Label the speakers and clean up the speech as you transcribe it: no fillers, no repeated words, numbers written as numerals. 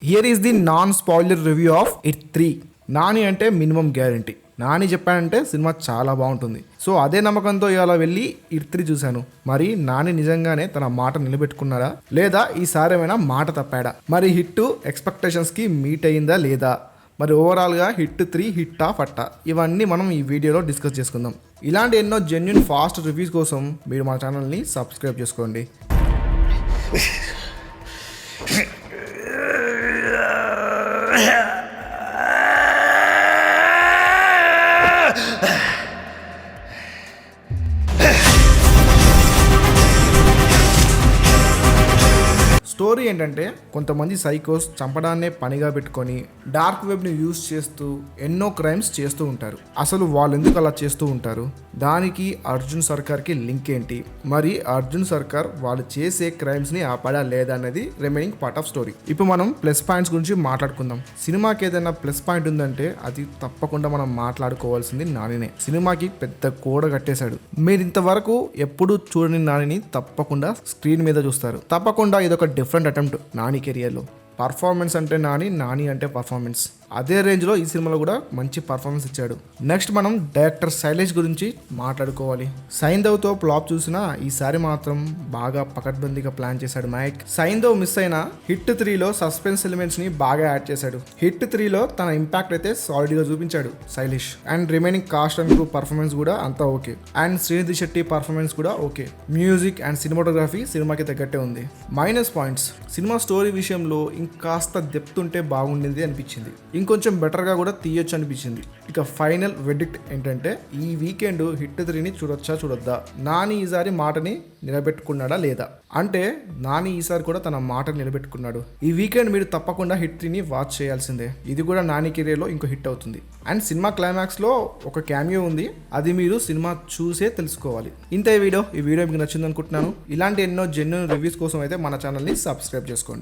Speaker 1: Here is the non spoiler review of it 3. Nani అంటే minimum guarantee. Nani చెప్పాడంటే cinema చాలా బాగుంటుంది. సో అదే నమ్మకంతో ఇవాళ వెళ్ళి ఇట్ 3 చూశాను. మరి నాని నిజంగానే తన మాట నిలబెట్టుకున్నాడా లేదా ఈసారి ఏమైనా మాట తప్పాడా? మరి హిట్ ఎక్స్పెక్టేషన్స్కి మీట్ అయ్యిందా లేదా? మరి ఓవరాల్గా హిట్ 3 హిట్ ఆఫ్ అట్టా? ఇవన్నీ మనం ఈ వీడియోలో డిస్కస్ చేసుకుందాం. ఇలాంటి ఎన్నో జెన్యున్ ఫాస్ట్ రివ్యూస్ కోసం మీరు మా ఛానల్ని సబ్స్క్రైబ్ చేసుకోండి. స్టోరీ ఏంటంటే కొంతమంది సైకోస్ చంపడాన్నే పనిగా పెట్టుకొని డార్క్ వెబ్ని యూజ్ చేస్తూ ఎన్నో క్రైమ్స్ చేస్తూ ఉంటారు. అసలు వాళ్ళు ఎందుకు అలా చేస్తూ ఉంటారు? దానికి అర్జున్ సర్కార్కి లింక్ ఏంటి? మరి అర్జున్ సర్కార్ వాళ్ళు చేసే క్రైమ్స్ని ఆపడా లేదా అనేది రిమైనింగ్ పార్ట్ ఆఫ్ స్టోరీ. ఇప్పుడు మనం ప్లస్ పాయింట్స్ గురించి మాట్లాడుకుందాం. సినిమాకి ఏదైనా ప్లస్ పాయింట్ ఉందంటే అది తప్పకుండా మనం మాట్లాడుకోవాల్సింది నానినే. సినిమాకి పెద్ద కోడ కట్టేశాడు. మీరు ఇంతవరకు ఎప్పుడు చూడని నానిని తప్పకుండా స్క్రీన్ మీద చూస్తారు. తప్పకుండా ఇదొక డిఫరెంట్ అటెంప్ట్ నాని కెరియర్లో. పర్ఫార్మెన్స్ అంటే నాని అంటే పర్ఫార్మెన్స్. అదే రేంజ్లో ఈ సినిమాలో కూడా మంచి పర్ఫార్మెన్స్ ఇచ్చాడు. నెక్స్ట్ మనం డైరెక్టర్ శైలేష్ గురించి మాట్లాడుకోవాలి. సైంధవ్తో ఫ్లాప్ చూసినా ఈసారి మాత్రం బాగా పకడ్బందీగా ప్లాన్ చేశాడు మైక్. సైంధవ్ మిస్ అయినా హిట్ 3లో సస్పెన్స్ ఎలిమెంట్స్ని బాగా యాడ్ చేశాడు. హిట్ 3లో తన ఇంపాక్ట్ అయితే సాలిడ్గా చూపించాడు Shailesh. And remaining cost and crew performance కూడా అంతా okay. And Srinidhi Shetty performance కూడా ఓకే. మ్యూజిక్ అండ్ సినిమాటోగ్రఫీ సినిమాకి తగ్గట్టే ఉంది. మైనస్ పాయింట్స్, సినిమా స్టోరీ విషయంలో ఇంకాస్త డెప్త్ ఉంటే బాగుండింది అనిపించింది. ఇంకొంచెం బెటర్గా కూడా తీయొచ్చు అనిపించింది. ఇక ఫైనల్ వెర్డిక్ట్ ఏంటంటే ఈ వీకెండ్ హిట్ 3ని చూడొద్దా? నాని ఈసారి మాటని నిలబెట్టుకున్నాడా లేదా? అంటే నాని ఈసారి కూడా తన మాట నిలబెట్టుకున్నాడు. ఈ వీకెండ్ మీరు తప్పకుండా హిట్ 3ని వాచ్ చేయాల్సిందే. ఇది కూడా నాని కెరీర్లో ఇంకో హిట్ అవుతుంది. అండ్ సినిమా క్లైమాక్స్లో ఒక క్యామియో ఉంది. అది మీరు సినిమా చూసే తెలుసుకోవాలి. ఇంతే ఈ వీడియో మీకు నచ్చింది అనుకుంటున్నాను. ఇలాంటి ఎన్నో జెన్యున్ రివ్యూస్ కోసం అయితే మన ఛానల్ని సబ్స్క్రైబ్ చేసుకోండి.